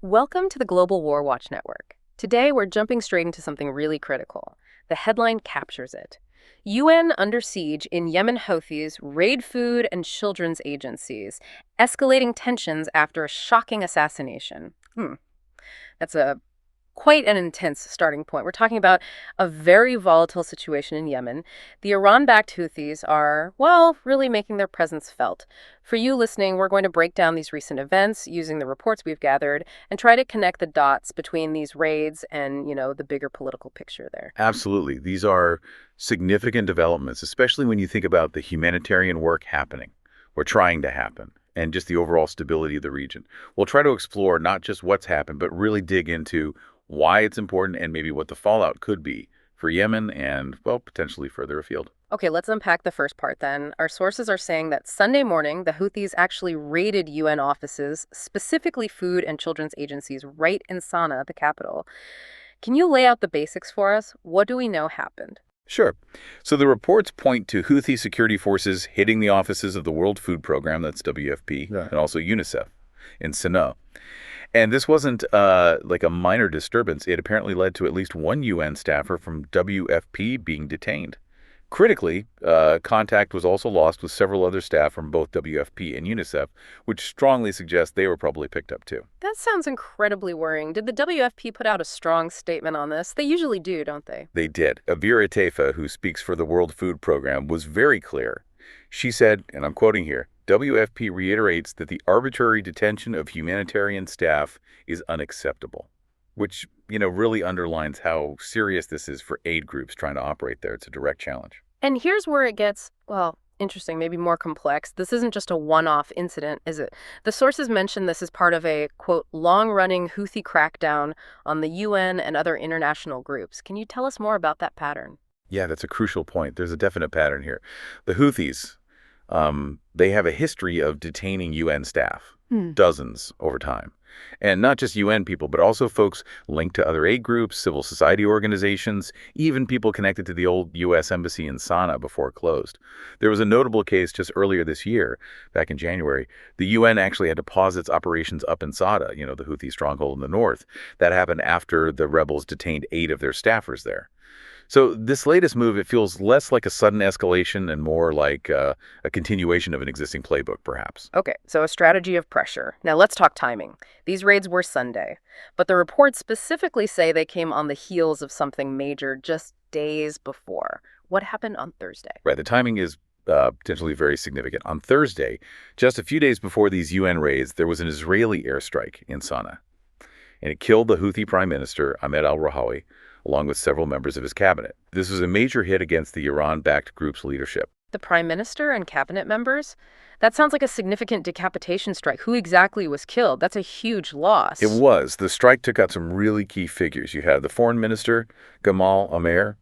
Welcome to the Global WarWatch Network. Today, we're jumping straight into something really critical. The headline captures it. UN under siege in Yemen. Houthis raid food and children's agencies, escalating tensions after a shocking assassination. That's a quite an intense starting point. We're talking about a very volatile situation in Yemen. The Iran-backed Houthis are, well, really making their presence felt. For you listening, we're going to break down these recent events using the reports we've gathered and try to connect the dots between these raids and, the bigger political picture there. Absolutely. These are significant developments, especially when you think about the humanitarian work happening or trying to happen and just the overall stability of the region. We'll try to explore not just what's happened, but really dig into why it's important and maybe what the fallout could be for Yemen and, well, potentially further afield. Okay, let's unpack the first part then. Our sources are saying that Sunday morning, the Houthis actually raided UN offices, specifically food and children's agencies, right in Sanaa, the capital. Can you lay out the basics for us? What do we know happened? Sure. So the reports point to Houthi security forces hitting the offices of the World Food Program, that's WFP, Yeah. and also UNICEF in Sanaa. And this wasn't like a minor disturbance. It apparently led to at least one UN staffer from WFP being detained. Critically, contact was also lost with several other staff from both WFP and UNICEF, which strongly suggests they were probably picked up too. That sounds incredibly worrying. Did the WFP put out a strong statement on this? They usually do, don't they? They did. Avira Taifa, who speaks for the World Food Program, was very clear. She said, and I'm quoting here, WFP reiterates that the arbitrary detention of humanitarian staff is unacceptable, which, really underlines how serious this is for aid groups trying to operate there. It's a direct challenge. And here's where it gets, well, interesting, maybe more complex. This isn't just a one-off incident, is it? The sources mention this as part of a, quote, long-running Houthi crackdown on the UN and other international groups. Can you tell us more about that pattern? Yeah, that's a crucial point. There's a definite pattern here. The Houthis, they have a history of detaining UN staff, dozens over time. And not just UN people, but also folks linked to other aid groups, civil society organizations, even people connected to the old U.S. Embassy in Sanaa before it closed. There was a notable case just earlier this year, back in January. The UN actually had to pause its operations up in Sada, the Houthi stronghold in the north. That happened after the rebels detained 8 of their staffers there. So this latest move, it feels less like a sudden escalation and more like a continuation of an existing playbook, perhaps. Okay, so a strategy of pressure. Now let's talk timing. These raids were Sunday, but the reports specifically say they came on the heels of something major just days before. What happened on Thursday? Right, the timing is potentially very significant. On Thursday, just a few days before these UN raids, there was an Israeli airstrike in Sanaa, and it killed the Houthi Prime Minister, Ahmed al-Rahawi, along with several members of his cabinet. This was a major hit against the Iran-backed group's leadership. The prime minister and cabinet members? That sounds like a significant decapitation strike. Who exactly was killed? That's a huge loss. It was. The strike took out some really key figures. You had the foreign minister, Gamal Amer,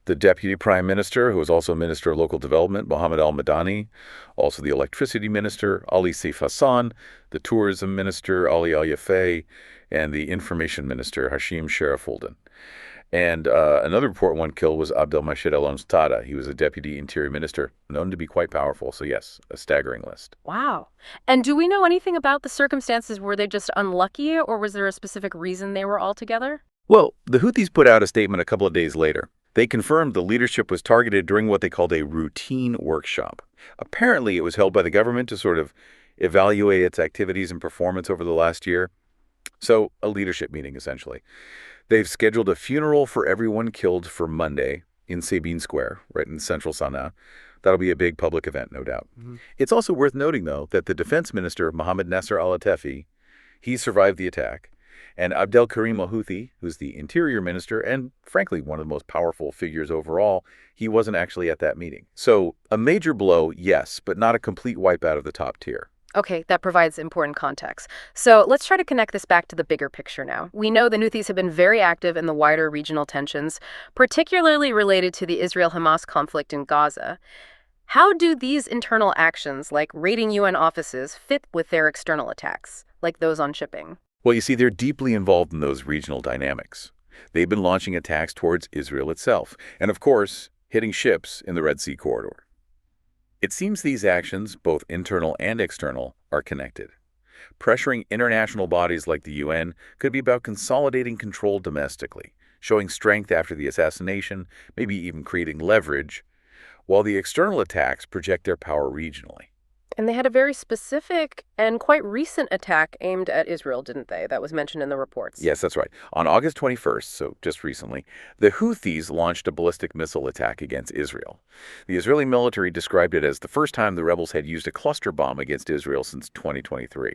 the deputy prime minister, who was also minister of local development, Mohammed al-Madani, also the electricity minister, Ali Saif Hassan, the tourism minister, Ali al-Yafei, and the information minister, Hashim Sharafulden. And another important one killed was Abdelmajid al-Anstada. He was a deputy interior minister, known to be quite powerful. So yes, a staggering list. Wow. And do we know anything about the circumstances? Were they just unlucky, or was there a specific reason they were all together? Well, the Houthis put out a statement a couple of days later. They confirmed the leadership was targeted during what they called a routine workshop. Apparently, it was held by the government to sort of evaluate its activities and performance over the last year. So a leadership meeting, essentially. They've scheduled a funeral for everyone killed for Monday in Sabine Square, right in central Sanaa. That'll be a big public event, no doubt. It's also worth noting, though, that the defense minister, Mohammed Nasser al-Atefi, he survived the attack. And Abdel Karim al-Houthi, who's the interior minister and, frankly, one of the most powerful figures overall, he wasn't actually at that meeting. So a major blow, yes, but not a complete wipeout of the top tier. Okay, that provides important context. So let's try to connect this back to the bigger picture now. We know the Houthis have been very active in the wider regional tensions, particularly related to the Israel-Hamas conflict in Gaza. How do these internal actions, like raiding UN offices, fit with their external attacks, like those on shipping? Well, you see, they're deeply involved in those regional dynamics. They've been launching attacks towards Israel itself, and of course, hitting ships in the Red Sea corridor. It seems these actions, both internal and external, are connected. Pressuring international bodies like the UN could be about consolidating control domestically, showing strength after the assassination, maybe even creating leverage, while the external attacks project their power regionally. And they had a very specific and quite recent attack aimed at Israel, didn't they? That was mentioned in the reports. Yes, that's right. On August 21st, so just recently, the Houthis launched a ballistic missile attack against Israel. The Israeli military described it as the first time the rebels had used a cluster bomb against Israel since 2023.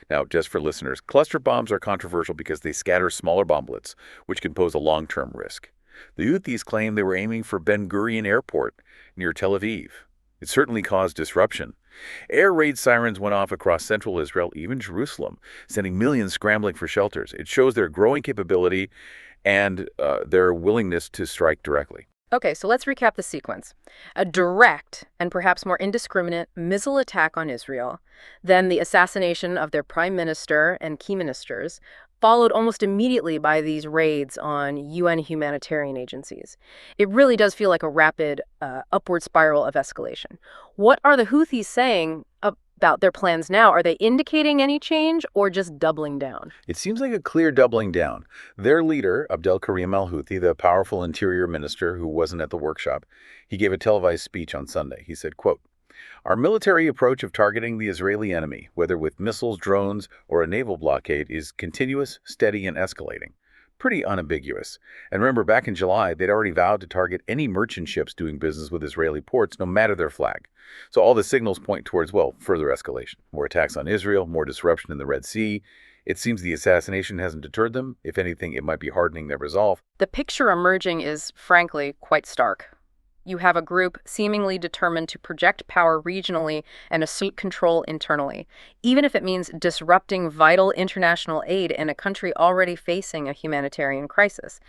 Now, just for listeners, cluster bombs are controversial because they scatter smaller bomblets, which can pose a long-term risk. The Houthis claim they were aiming for Ben Gurion Airport near Tel Aviv. It certainly caused disruption. Air raid sirens went off across central Israel, even Jerusalem, sending millions scrambling for shelters. It shows their growing capability and their willingness to strike directly. Okay, so let's recap the sequence. A direct and perhaps more indiscriminate missile attack on Israel, then the assassination of their prime minister and key ministers, followed almost immediately by these raids on UN humanitarian agencies. It really does feel like a rapid upward spiral of escalation. What are the Houthis saying about their plans now? Are they indicating any change or just doubling down? It seems like a clear doubling down. Their leader, Abdel Karim al-Houthi, the powerful interior minister who wasn't at the workshop, he gave a televised speech on Sunday. He said, quote, "Our military approach of targeting the Israeli enemy, whether with missiles, drones, or a naval blockade, is continuous, steady, and escalating. Pretty unambiguous. And remember, back in July, they'd already vowed to target any merchant ships doing business with Israeli ports, no matter their flag. So all the signals point towards, well, further escalation. More attacks on Israel, more disruption in the Red Sea. It seems the assassination hasn't deterred them. If anything, it might be hardening their resolve." The picture emerging is, frankly, quite stark. You have a group seemingly determined to project power regionally and assert control internally, even if it means disrupting vital international aid in a country already facing a humanitarian crisis.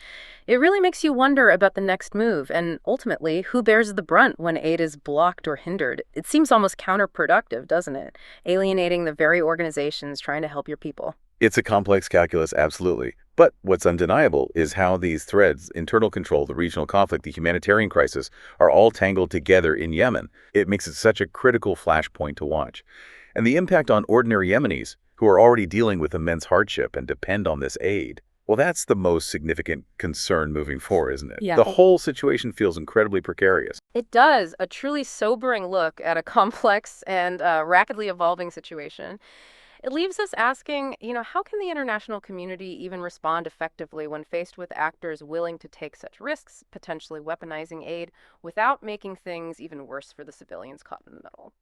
It really makes you wonder about the next move and, ultimately, who bears the brunt when aid is blocked or hindered. It seems almost counterproductive, doesn't it? Alienating the very organizations trying to help your people. It's a complex calculus, absolutely. But what's undeniable is how these threads, internal control, the regional conflict, the humanitarian crisis, are all tangled together in Yemen. It makes it such a critical flashpoint to watch. And the impact on ordinary Yemenis, who are already dealing with immense hardship and depend on this aid, well, that's the most significant concern moving forward, isn't it? Yeah. The whole situation feels incredibly precarious. It does. A truly sobering look at a complex and rapidly evolving situation. It leaves us asking, how can the international community even respond effectively when faced with actors willing to take such risks, potentially weaponizing aid, without making things even worse for the civilians caught in the middle?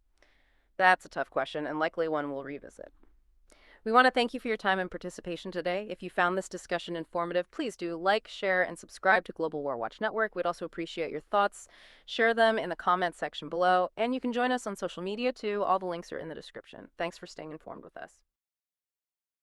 That's a tough question and likely one we'll revisit. We want to thank you for your time and participation today. If you found this discussion informative, please do like, share, and subscribe to Global WarWatch Network. We'd also appreciate your thoughts. Share them in the comments section below, and you can join us on social media too. All the links are in the description. Thanks for staying informed with us.